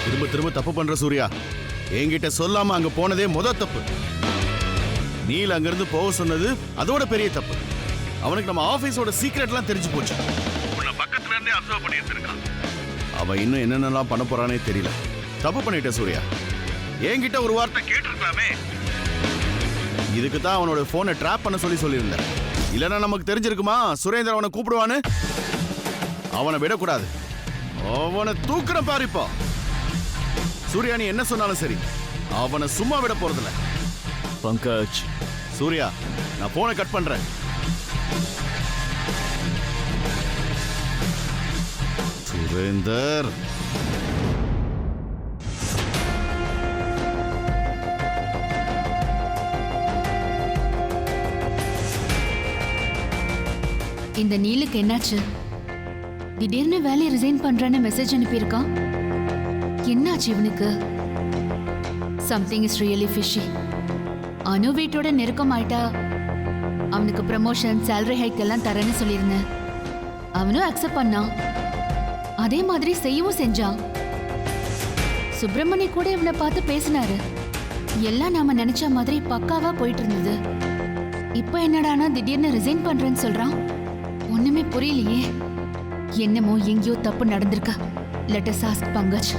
திரும்ப திரும்ப தப்பு பண்ற சூர்யா. என்கிட்ட சொல்லாம அங்க போனதே தப்பு. நீல அங்கிருந்து போக சொன்னது அதோட பெரிய தப்பு. அவனுக்கு நம்ம ஆபீஸோட சீக்ரெட்லாம் தெரிஞ்சு போச்சு. உன்னை பக்கத்துல இருந்தே அப்சர்வ் பண்ணிட்டு இருக்கான். அவன் இன்னும் என்னென்னலாம் பண்ண போறானே தெரியல. தப்பு பண்ணிட்ட சூர்யா. என்கிட்ட ஒரு வார்த்தை கேட்டிருக்கலாமே. இதுக்கு தான் அவனோட போனை ட்ராப் பண்ண சொல்லியிருந்தேன். இல்லைன்னா நமக்கு தெரிஞ்சிருக்குமா சுரேந்தர் அவனை கூப்பிடுவான்னு. அவனை விடக்கூடாது. அவனை தூக்குற பாரிப்பா. சூர்யா நீ என்ன சொன்னாலும் சரி, அவனை சும்மா விட போறதில்ல. பங்கஜ். சூர்யா நான் போனை கட் பண்றேன். சுரேந்தர் இந்த நீலுக்கு என்னாச்சு? திடீர்னு வேலையை ரிசைன் பண்றேன்னு மெசேஜ் அனுப்பியிருக்கான். என்னாச்சு இவனுக்கு? Something is really fishy. Anu வீட்டோட நெருக்கம் ஆயிட்டா அவனுக்கு ப்ரமோஷன், சேலரி ஹைக் எல்லாம் தரேன்னு சொல்லியிருந்தேன். அவனும் அக்செப்ட் பண்ணான். அதே மாதிரி செய்யவும் செஞ்சான். சுப்பிரமணி கூட இவனை பார்த்து பேசினாரு. எல்லாம் நாம நினைச்ச மாதிரி பக்காவா போயிட்டு இருந்தது. இப்ப என்னடானா திடீர்னு ரிசைன் பண்றேன்னு சொல்றான். ஒண்ணுமே புரியலையே. என்னமோ எங்கேயோ தப்பு நடந்திருக்க. Let us ask Pankaj.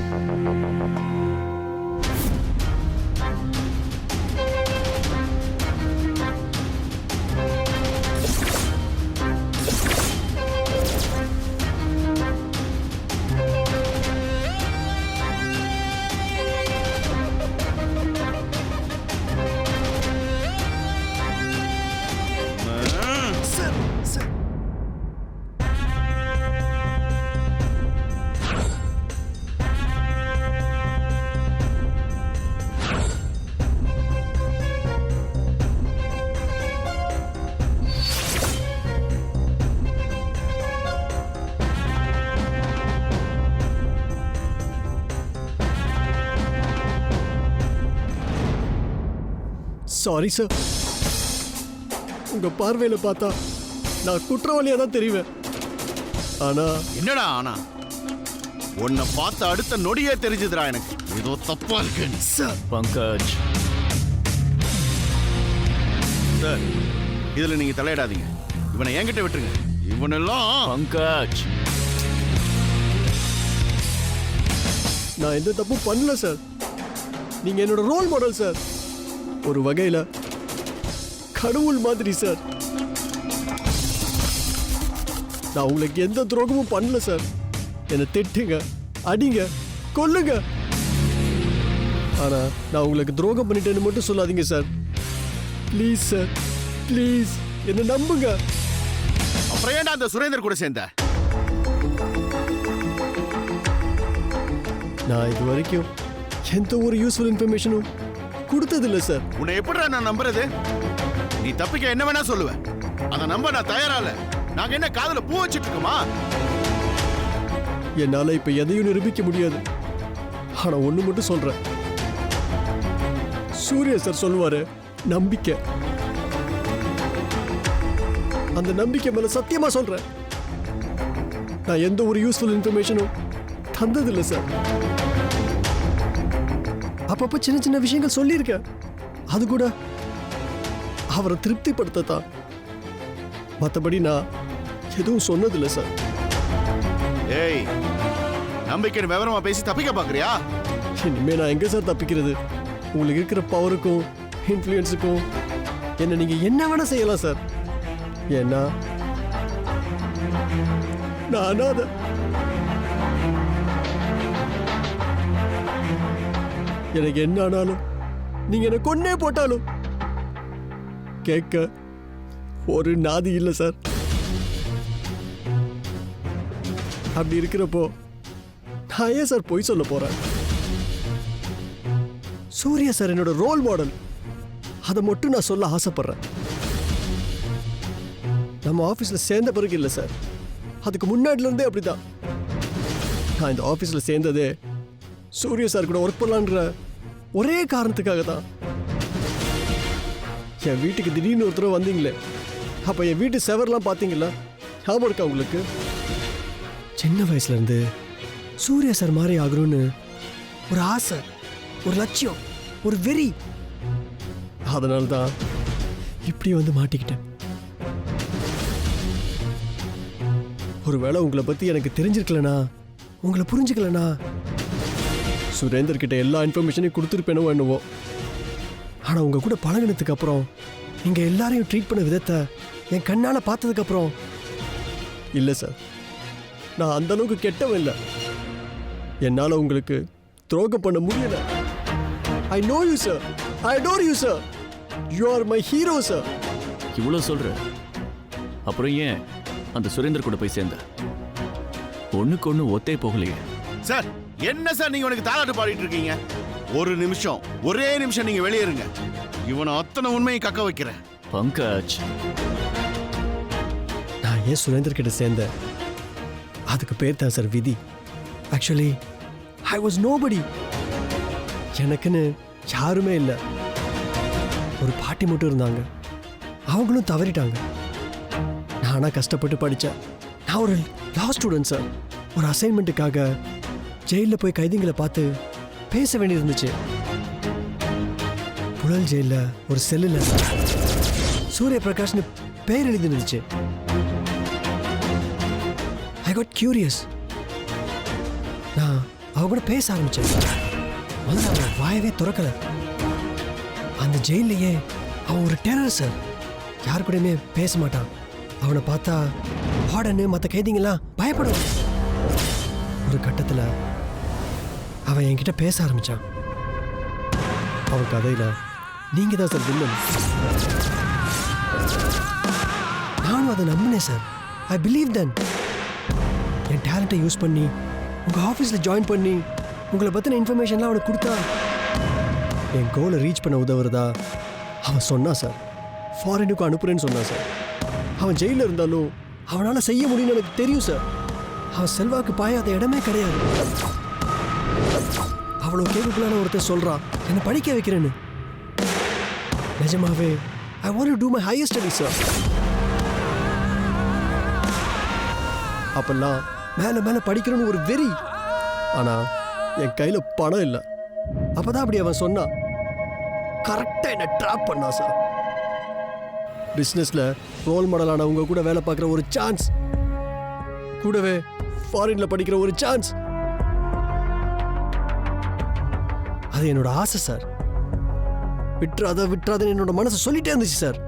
Sorry sir. உங்க பார்வையில பார்த்தா நான் குற்றவாளியா தான் தெரிவேன். ஆனா என்னடா ஆனா? உன்னை பார்த்த அடுத்த நொடியே தெரிஞ்சதுடா எனக்கு ஏதோ தப்பா இருக்கு சார். பங்கஜ். சார் இதுல நீங்க தலையிடாதீங்க. இவனை என்கிட்ட விட்டுருங்க. இவனெல்லாம் பங்கஜ். நான் எந்த தப்பும் பண்ணல சார். நீங்க என்னோட ரோல் மாடல் சார். ஒரு வகையில கடவுள் மாதிரி சார். நான் உங்களுக்கு எந்த துரோகமும் பண்ணல சார். என்னை திட்டுங்க, அடிங்க, கொல்லுங்க. ஆனா நான் உங்களுக்கு துரோகம் பண்ணிட்டேன்னு மட்டும் சொல்லாதீங்க சார். ப்ளீஸ் சார், ப்ளீஸ் என்ன நம்புங்க. அப்புறம் ஏன்டா அந்த சுரேந்தர் கூட சேர்ந்த? நான் இது வரைக்கும் எந்த ஒரு யூஸ்ஃபுல் இன்ஃபர்மேஷனும் கொடுத்ததில்லை சார். உன்னை எப்படிடா நான் நம்புறது? நீ தப்பிக்க என்ன வேணா சொல்லுவ. அதை நம்ப நான் தயாரா இல்ல. நாங்க என்ன காதுல பூ வச்சிட்டு இருக்கோமா? என்னால இப்ப எதையும் நிரூபிக்க முடியாது. ஆனா ஒண்ணு மட்டும் சொல்றேன். சூர்யா சார் சொல்லுவாரு, நம்பிக்கை. அந்த நம்பிக்கை மேல சத்தியமா சொல்றேன். நான் எந்த ஒரு யூஸ்ஃபுல் இன்ஃபர்மேஷனும் தந்ததில்லை சார். அப்பப்ப சின்ன சின்ன விஷயங்கள் சொல்லியிருக்கேன். அது கூட அவரை திருப்திப்படுத்தத்தான். மற்றபடி நான் எதுவும் சொன்னதில்லை சார். ஏய், நம்பிக்கைன்னு விவரமா பேசி தப்பிக்க பாக்குறியா? இனிமே நான் எங்க சார் தப்பிக்கிறது? உங்களுக்கு இருக்கிற பவருக்கும் இன்ஃப்ளூயன்ஸுக்கும் என்ன நீங்க என்ன வேணா செய்யலாம் சார். ஏன்னா நான் அனாதை. எனக்கு என்ன ஆனாலும் நீங்க என்ன கொன்னே போட்டாலும் கேட்க ஒரு நாதி இல்லை சார். அப்படி இருக்கிறப்போ நான் ஏன் சார் பொய் சொல்ல போறேன்? சூர்யா சார் என்னோட ரோல் மாடல். அதை மட்டும் நான் சொல்ல ஆசைப்படுறேன். நம்ம ஆபீஸ்ல சேர்ந்த பிறகு இல்லை சார், அதுக்கு முன்னாடில இருந்தே அப்படிதான். நான் இந்த ஆபீஸ்ல சேர்ந்ததே சூர்யா சார் கூட ஒர்க் பண்ணலான்ற ஒரே காரணத்துக்காக தான். என் வீட்டுக்கு திடீர்னு ஒருத்தர் வந்தீங்களே, அப்ப என் வீட்டு செவர்லாம் பாத்தீங்களா? ஞாபகம் இருக்கா உங்களுக்கு? சின்ன வயசுல இருந்து சூர்யா சார் மாதிரி ஆகணும்னு ஒரு ஆசை, ஒரு லட்சியம், ஒரு வெறி. அதனால தான் இப்படி வந்து மாட்டிக்கிட்டேன். ஒருவேளை உங்களை பத்தி எனக்கு தெரிஞ்சிருக்கலனா, உங்களை புரிஞ்சுக்கலனா, சுரேந்தர் கிட்ட எல்லா இன்ஃபர்மேஷனையும் கொடுத்துருப்பேனோ என்னவோ. ஆனா உங்க கூட பழகினதுக்கு அப்புறம், நீங்க எல்லாரையும் ட்ரீட் பண்ண விதத்தை என் கண்ணால பார்த்ததுக்கு அப்புறம், இல்ல சார், நான் அந்த அளவுக்கு கெட்டவன் இல்லை. என்னால உங்களுக்கு துரோகம் பண்ண முடியல. I know you sir, I adore you sir, you are my hero sir. இவ்வளோ சொல்ற, அப்புறம் ஏன் அந்த சுரேந்தர் கூட போய் சேர்ந்த? ஒண்ணுக்கு ஒண்ணு ஒத்தே போகலையே. சார் என்ன சார் நீங்க உனக்கு தாளாட்டு பாடிட்டு இருக்கீங்க? ஒரு நிமிஷம், ஒரே நிமிஷம் நீங்க வெளியேறுங்க. இவனை அத்தனை உண்மையை கக்க வைக்கிறேன். பங்கஜ், நான் ஏன் சுரேந்தர் கிட்ட சேர்ந்தேன்? அதுக்கு பேர் தான் சார் விதி. Actually I was nobody. எனக்குன்னு யாருமே இல்லை. ஒரு பாட்டி மட்டும் இருந்தாங்க, அவங்களும் தவறிட்டாங்க. நானா கஷ்டப்பட்டு படித்தேன். நான் ஒரு லா ஸ்டூடெண்ட் சார். ஒரு அசைன்மெண்ட்டுக்காக ஜெயிலில் போய் கைதிகளை பார்த்து பேச வேண்டியிருந்துச்சு. புழல் ஜெயிலில் ஒரு செல்லில் சூரிய பிரகாஷ்னு பேர் எழுதிருந்துச்சு. I got curious. நான் அவ கூட பேச ஆரம்பிச்சேன். முதல்ல அவன் வாயவே திறக்கல. அந்த ஜெயிலையே அவன் ஒரு டெரர் சார். யாரு கூடயுமே பேச மாட்டான். அவனை பார்த்தா வார்டனு மற்ற கைதிங்கெல்லாம் பயப்படுவான். ஒரு கட்டத்தில் அவன் என்கிட்ட பேச ஆரம்பிச்சான். அவன் கதையில நீங்க தான் சார் வில்லன். நானும் அதை நம்பினேன் சார். I believe then. என் டேலண்ட்டை யூஸ் பண்ணி உங்கள் ஆஃபீஸில் ஜாயின் பண்ணி உங்களை பற்றின இன்ஃபர்மேஷன்லாம் அவனுக்கு கொடுத்தா என் கோலை ரீச் பண்ண உதவுறதா அவன் சொன்னான் சார். ஃபாரினுக்கு அனுப்புறேன்னு சொன்னான் சார். அவன் ஜெயிலில் இருந்தாலும் அவனால் செய்ய முடியும்னு எனக்கு தெரியும் சார். அவன் செல்வாக்கு பாயாத இடமே கிடையாது. அவ்வளோ கேட்கலான ஒருத்தர் சொல்கிறான் என்னை படிக்க வைக்கிறேன்னு. நிஜமாவே I want to do my higher study sir. அப்பெல்லாம் மேலே மேலே படிக்கணும்னு ஒரு வெறி. ஆனால் என் கையில் பணம் இல்லை. அப்போதான் அப்படி அவன் சொன்னான். கரெக்டாக என்னை ட்ராப் பண்ணா சார். பிஸ்னஸில் ரோல் மாடலான உங்க கூட வேலை பார்க்குற ஒரு சான்ஸ், கூடவே ஃபாரின்ல படிக்கிற ஒரு சான்ஸ், அது என்னோட ஆசை சார். விட்டுறாதுன்னு என்னோட மனசு சொல்லிட்டே இருந்துச்சு சார்.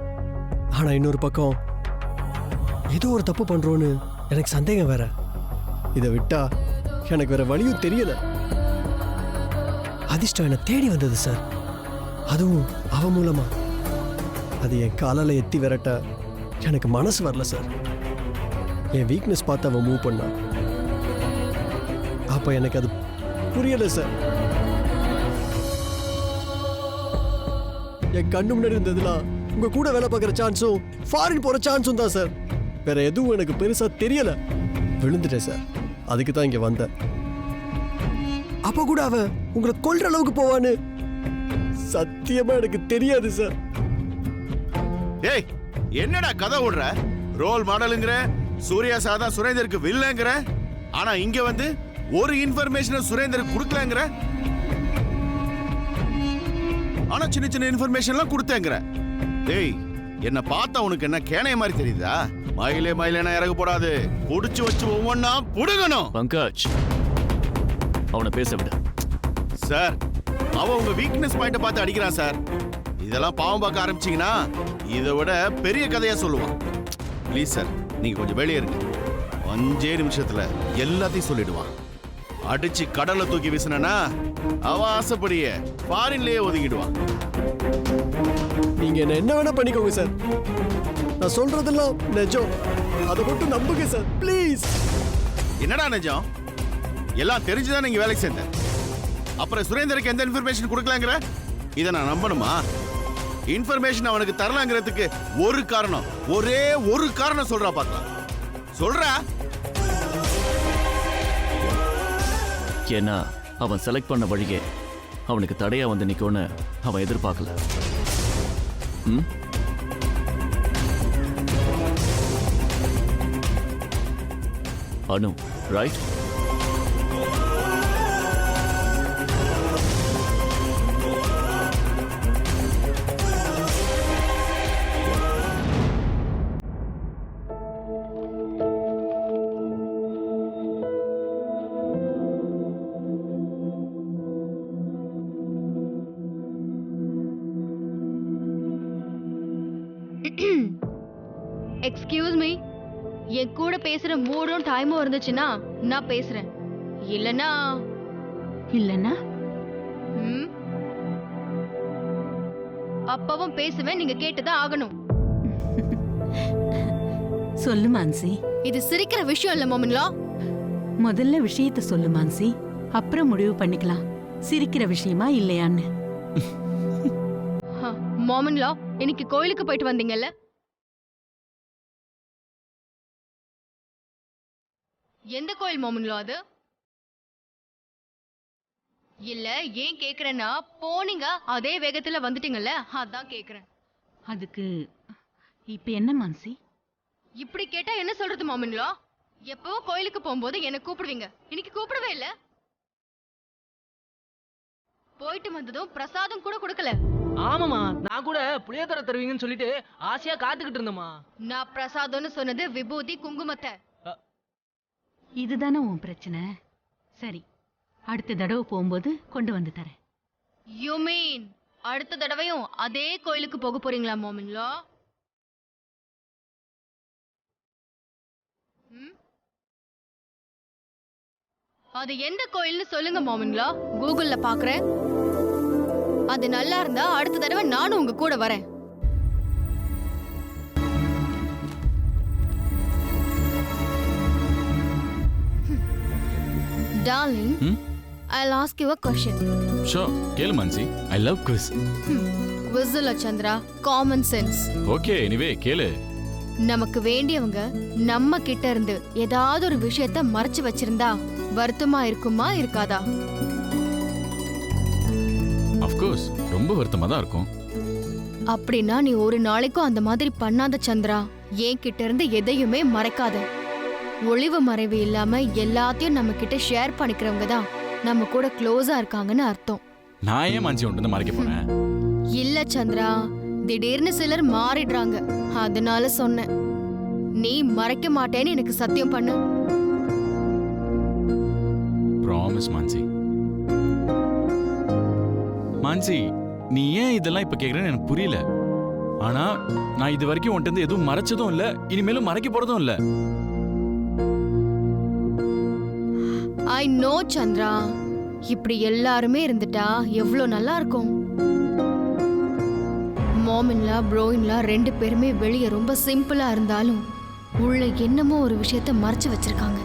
ஆனால் இன்னொரு பக்கம் ஏதோ ஒரு தப்பு பண்ணுறோன்னு எனக்கு சந்தேகம் வேற. இதை விட்டா எனக்கு வேற வழியும் தெரியல. அதிர்ஷ்டம் என்னை தேடி வந்தது சார். அதுவும் அவன் மூலமா. அது என் காலால எத்தி விரட்ட எனக்கு மனசு வரல சார். என் வீக்னஸ் பார்த்து அவன் மூவ் பண்ணான். அப்ப எனக்கு அது புரியல சார். என் கண்ணு முன்னாடி இருந்ததுலாம் உங்க கூட வேலை பார்க்குற சான்ஸும் ஃபாரின் போற சான்ஸும் தான் சார். வேற எதுவும் எனக்கு பெருசா தெரியல. விழுந்துட்டேன் சார். அதுக்கு தான் இங்க வந்தேன். அப்ப கூட அவன் உங்களை கொல்ற அளவுக்கு போவான்னு சத்தியமா எனக்கு தெரியாது சார். ஏய் என்னடா கதை விடுற? ரோல் மாடலுங்கிற, சூர்யா சாதா சுரேந்தருக்கு வில்லங்கிற, ஆனா இங்க வந்து ஒரு இன்ஃபர்மேஷன் சுரேந்தருக்கு கொடுக்கலங்கிற, ஆனா சின்ன சின்ன இன்ஃபர்மேஷன்லாம் கொடுத்தேங்கிற. டேய் என்ன பார்த்தா உனக்கு என்ன கேனைய மாதிரி தெரியுதா? மயிலேனா இறகு போடாது, புடிச்சு வச்சு ஒவ்வொன்னா புடுங்கணும். பங்கஜ், அவனை பேச விட. சார் அவன் உங்க வீக்னஸ் பாயிண்ட பார்த்து அடிக்கிறான் சார். இதெல்லாம் பாவம் பார்க்க ஆரம்பிச்சீங்கன்னா இதை விட பெரிய கதையா சொல்லுவான். ப்ளீஸ் சார், நீங்க கொஞ்சம் வெளியே இருங்க. 5 நிமிஷத்துல எல்லாத்தையும் சொல்லிடுவான். அடிச்சு கடல்ல தூக்கி வீசினா அவன் ஆசைப்படிய ஃபாரின்லயே ஒதுங்கிடுவான். நீங்க என்ன வேணா பண்ணிக்கோங்க சார். நான் சொல்றதெல்லாம் நிஜம். அதை மட்டும் நம்புங்க சார் ப்ளீஸ். என்னடா நிஜம்? எல்லாம் தெரிஞ்சுதான் நீங்க வேலைக்கு சேர்ந்த. அப்புறம் சுரேந்தருக்கு எந்த இன்ஃபர்மேஷன் கொடுக்கலாங்கிற? இதை நான் நம்பணுமா? இன்ஃபர்மேஷன் அவனுக்கு தரலாங்கிறதுக்கு ஒரு காரணம், ஒரே ஒரு காரணம் சொல்றா பார்க்கலாம். சொல்றா. ஏன்னா அவன் செலக்ட் பண்ண வழியே அவனுக்கு தடையா வந்து நிக்கும்னு அவன் எதிர்பார்க்கல. அனு, ரைட்? எக்ஸ்கியூஸ் மீ, என் கூட பேசுற மூடும் டைமும் இருந்துச்சுன்னா நான் பேசுறேன், இல்லனா இல்லன்னா ம், அப்பவும் பேசுவேன், நீங்க கேட்டுதான் ஆகணும். சொல்லு மான்சி. இது சிரிக்கிற விஷயம் இல்ல மோமின்லா. முதல்ல விஷயத்த சொல்லு மான்சி, அப்புறம் முடிவு பண்ணிக்கலாம் சிரிக்கிற விஷயமா இல்லையான்னு. மோமின்லா, இன்னைக்கு கோயிலுக்கு போயிட்டு வந்தீங்கல்ல? எந்த கோயில் மோமின்லா அது? இல்ல, ஏன் கேக்குறேன்னா போனீங்க அதே வேகத்துல வந்துட்டீங்கல்ல, அதான் கேக்குறேன். அதுக்கு இப்ப என்ன மான்சி? இப்படி கேட்டா என்ன சொல்றது மோமின்லா? எப்பவும் கோயிலுக்கு போகும்போது என்ன கூப்பிடுவீங்க, இன்னைக்கு கூப்பிடவே இல்ல. போயிட்டு வந்ததும் பிரசாதம் கூட கொடுக்கல. ஆமாமா, நான் கூட புளியோதரை தருவீங்கன்னு சொல்லிட்டு ஆசையா காத்துக்கிட்டு இருந்தேம்மா. நான் பிரசாதம்னு சொன்னது விபூதி குங்குமத்தை. இதுதானே உன் பிரச்சனை. சரி, அடுத்த தடவை போகும்போது கொண்டு வந்து தரேன். யூ மீன் அடுத்த தடவையும் அதே கோயிலுக்கு போக போறீங்களா மோமின்லா? அது எந்த கோயில்னு சொல்லுங்க மோமின்லா, கூகுள்ல பாக்குறேன். அது நல்லா இருந்தா அடுத்த தடவை நானும் உங்க கூட வரேன். Darling, I'll ask you a question. Sure, கேளு Mansi. I love quiz. Quiz இல்ல Chandra, common sense. Okay, anyway கேளு. நமக்கு வேண்டியவங்க நம்ம கிட்ட இருந்து ஏதாவது ஒரு விஷயத்த மறைச்சு வச்சிருந்தா வருத்தமா இருக்குமா இருக்காதா? ஆஃப் கோர்ஸ், ரொம்ப வருத்தமா தான் இருக்கும். அப்படின்னா நீ ஒரு நாளைக்கும் அந்த மாதிரி பண்ணாத சந்திரா. என் கிட்ட இருந்து எதையுமே மறைக்காத. ஒளிவு மறைவு இல்லாம எல்லாத்தையும் நம்ம கிட்ட ஷேர் பண்ணிக்கிறவங்க தான் நம்ம கூட க்ளோஸா இருக்காங்கன்னு அர்த்தம். நான் ஏன் மான்சி உன்கிட்ட மறைக்க போறேன்? இல்ல சந்திரா, திடீர்னு சிலர் மாறிடுறாங்க, அதனால சொன்னேன். நீ மறைக்க மாட்டேன்னு எனக்கு சத்தியம் பண்ணு. ப்ராமிஸ் மான்சி. மான்சி, நீ ஏன் இதெல்லாம் இப்ப கேக்குறேன்னு எனக்கு புரியல. ஆனா நான் இது வரைக்கும் உன்கிட்ட இருந்து எதுவும் மறைச்சதும் இல்ல, இனிமேலும் மறைக்க போறதும் இல்ல. ஐ நோ சந்திரா, இப்படி எல்லாருமே இருந்துட்டா எவ்வளோ நல்லா இருக்கும். மோமின்லா ப்ரோயின்லா ரெண்டு பேருமே வெளியே ரொம்ப சிம்பிளா இருந்தாலும் உள்ள என்னமோ ஒரு விஷயத்த மறைச்சு வச்சிருக்காங்க.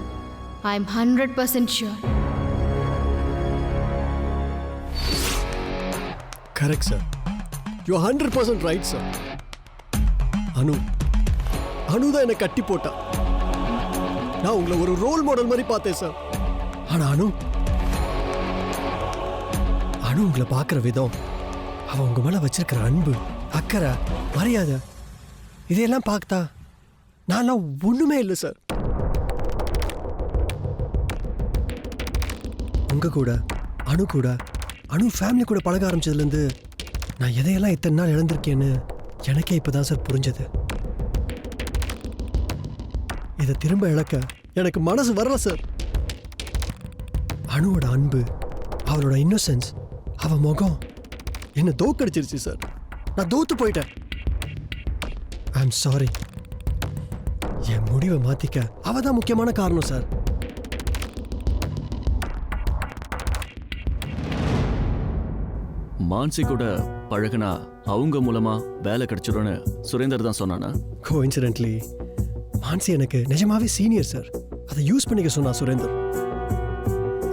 I am 100% sure. Correct sir, you 100% right sir. Anu தான் என்னை கட்டி போட்டா. நான் உங்களை ஒரு ரோல் மாடல் மாதிரி பார்த்தேன் சார். ஆனா அனு உங்களை பார்க்குற விதம், அவ உங்க மேல வச்சிருக்கிற அன்பு, அக்கறை, மரியாதை, இதையெல்லாம் பார்த்தா நான்லாம் ஒண்ணுமே இல்லை சார். உங்க கூட அனு ஃபேமிலி கூட பழக ஆரம்பிச்சதுலேருந்து நான் எதையெல்லாம் இத்தனை நாள் இழந்திருக்கேன்னு எனக்கே இப்போதான் சார் புரிஞ்சது. இதை திரும்ப இழக்க எனக்கு மனசு வரல சார். அனுவோட அன்பு, அவளோட இன்னோசென்ஸ், அவ முகம் என்ன தோக்கடிச்சிருச்சு சார். நான் தோத்து போயிட்டேன். I am sorry. என் முடிவை மாத்திக்க அவ தான் முக்கியமான காரணம் சார். மான்சி கூட பழகுனா அவங்க மூலமா வேலை கிடைச்சிடும்னு சுரேந்தர் தான் சொன்னானா? கோஇன்சிடென்ட்லி மான்சி எனக்கு நிஜமாவே சீனியர் சார். அதை யூஸ் பண்ணிக்க சொன்னா சுரேந்தர்.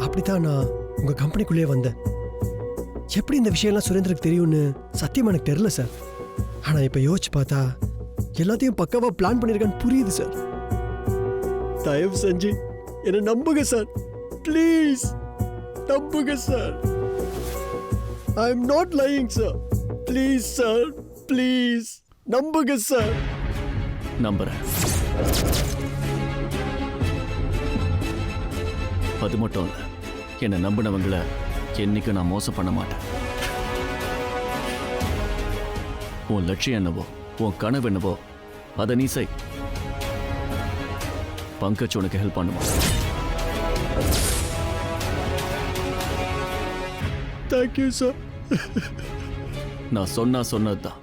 அப்படித்தான் நான் உங்க கம்பெனிக்குள்ளேயே வந்தேன். எப்படி இந்த விஷயம்லாம் சுரேந்தருக்கு தெரியும்னு சத்தியம் எனக்கு தெரியல சார். ஆனா இப்ப யோசிச்சு பார்த்தா எல்லாத்தையும் பக்காவா பிளான் பண்ணிருக்கான்னு புரியுது சார். தயவு செஞ்சு என்ன நம்புங்க சார், ப்ளீஸ் நம்புங்க sir. I am not lying sir. Please sir, please நம்புங்க சார். நம்புறேன். அது மட்டும் இல்ல, என்னை நம்பினவங்களை என்னைக்கு நான் மோசம் பண்ண மாட்டேன். உன் லட்சியம் என்னவோ, உன் கனவு என்னவோ அதை நீ செய். பங்கஜ் உனக்கு ஹெல்ப் பண்ணுவான். Thank you sir. நான் சொன்னதுதான்.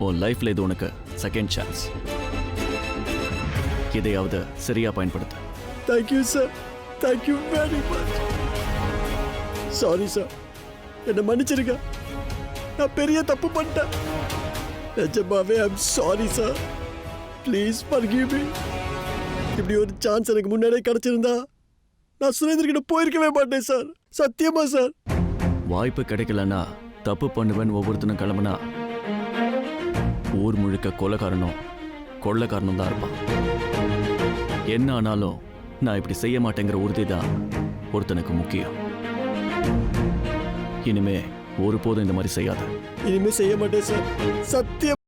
உன் லைஃப்ல இது உனக்கு செகண்ட் சான்ஸ். இதையாவது சரியா பயன்படுத்து. Thank you sir, thank you very much. Sorry sir, என்னை மன்னிச்சிருங்க. நான் பெரிய தப்பு பண்ணிட்டேன். நிஜமாவே I'm sorry sir. Please forgive me. இப்படி ஒரு சான்ஸ் எனக்கு முன்னாடியே கிடைச்சிருந்தா நான் சுரேந்தர்கிட்ட போயிருக்கவே மாட்டேன் சார். சத்தியமா சார். வாய்ப்பு கிடைக்கலன்னா தப்பு பண்ணுவேன் ஒவ்வொருத்தனும் கிளம்புனா ஊர் முழுக்க கொலைக்காரனும் கொள்ளைக்காரனும் தான் இருப்பான். என்ன ஆனாலும் நான் இப்படி செய்ய மாட்டேங்கிற உறுதி தான் ஒருத்தனுக்கு முக்கியம். இனிமே ஒருபோதும் இந்த மாதிரி செய்யாத. இனிமே செய்ய மாட்டேன் சார், சத்தியம்.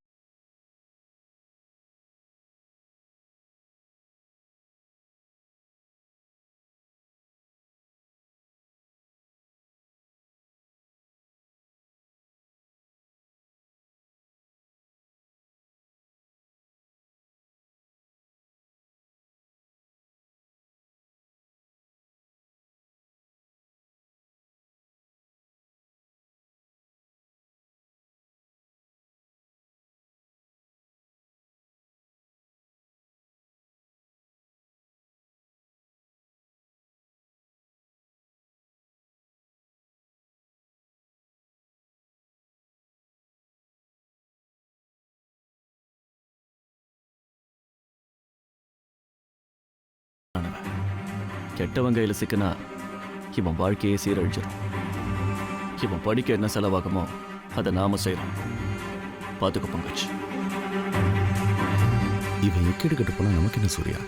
கெட்டவன் கையில சிக்கினா இவன் வாழ்க்கையே சீரழிச்சிடும். இவன் படிக்க என்ன செலவாகுமோ அதை நாம செய்யறோம். பார்த்துக்க பங்கஜ். இவன் எக்கெடு கட்டு போனா நமக்கு என்ன சூர்யா?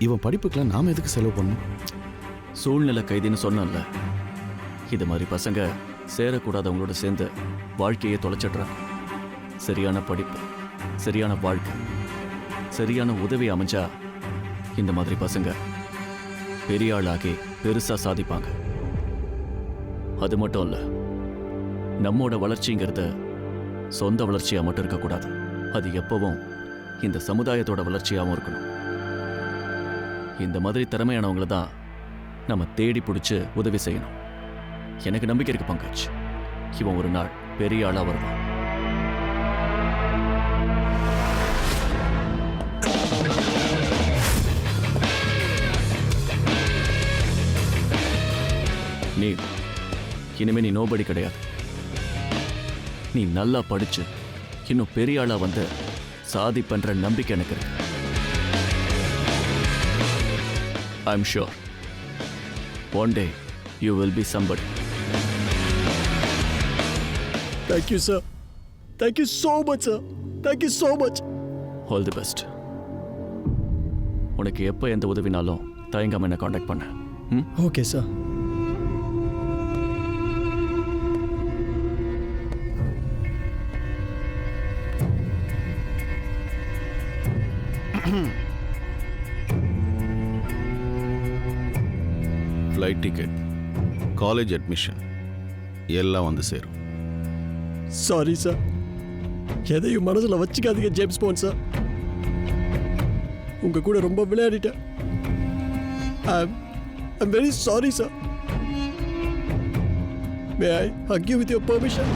இவன் படிப்புக்கெல்லாம் நாம எதுக்கு செலவு பண்ணணும்? சூழ்நிலை கைதின்னு சொன்னல, இது மாதிரி பசங்க சேரக்கூடாதவங்களோட சேர்ந்து வாழ்க்கையை தொலைச்சிடுறாங்க. சரியான படிப்பு, சரியான வாழ்க்கை, சரியான உதவி அமைஞ்சா இந்த மாதிரி பசங்க பெரிய ஆளாகி பெருசா சாதிப்பாங்க. அது மட்டும் இல்ல, நம்மோட வளர்ச்சிங்கிறது சொந்த வளர்ச்சியா மட்டும் இருக்கக்கூடாது. அது எப்பவும் இந்த சமுதாயத்தோட வளர்ச்சியாகவும் இருக்கணும். இந்த மாதிரி திறமையானவங்களை தான் நம்ம தேடி பிடிச்சு உதவி செய்யணும். எனக்கு நம்பிக்கை இருக்கு பங்கஜ், இவன் ஒரு நாள் பெரிய ஆளா வருவான். நீ இனிமே நீ நோபடி கிடையாது. நீ நல்லா படிச்சு இன்னும் பெரிய ஆளா வந்து சாதிப்பன்ற நம்பிக்கை எனக்கு இருக்கு. I am sure one day you will be somebody. Thank you sir, thank you so much sir, thank you so much. All the best. உனக்கு எப்போ எந்த உதவினாலும் தயங்காம என்ன காண்டாக்ட் பண்ண. Okay sir. Flight ticket, college admission எல்லாம் வந்து சேரும். சாரி சார், எதையும் மனசுல வச்சுக்காதீங்க ஜேம்ஸ் பாண்ட் சார். உங்க கூட ரொம்ப விளையாடிட்டேன். I'm very sorry sir. May I hug you with your permission?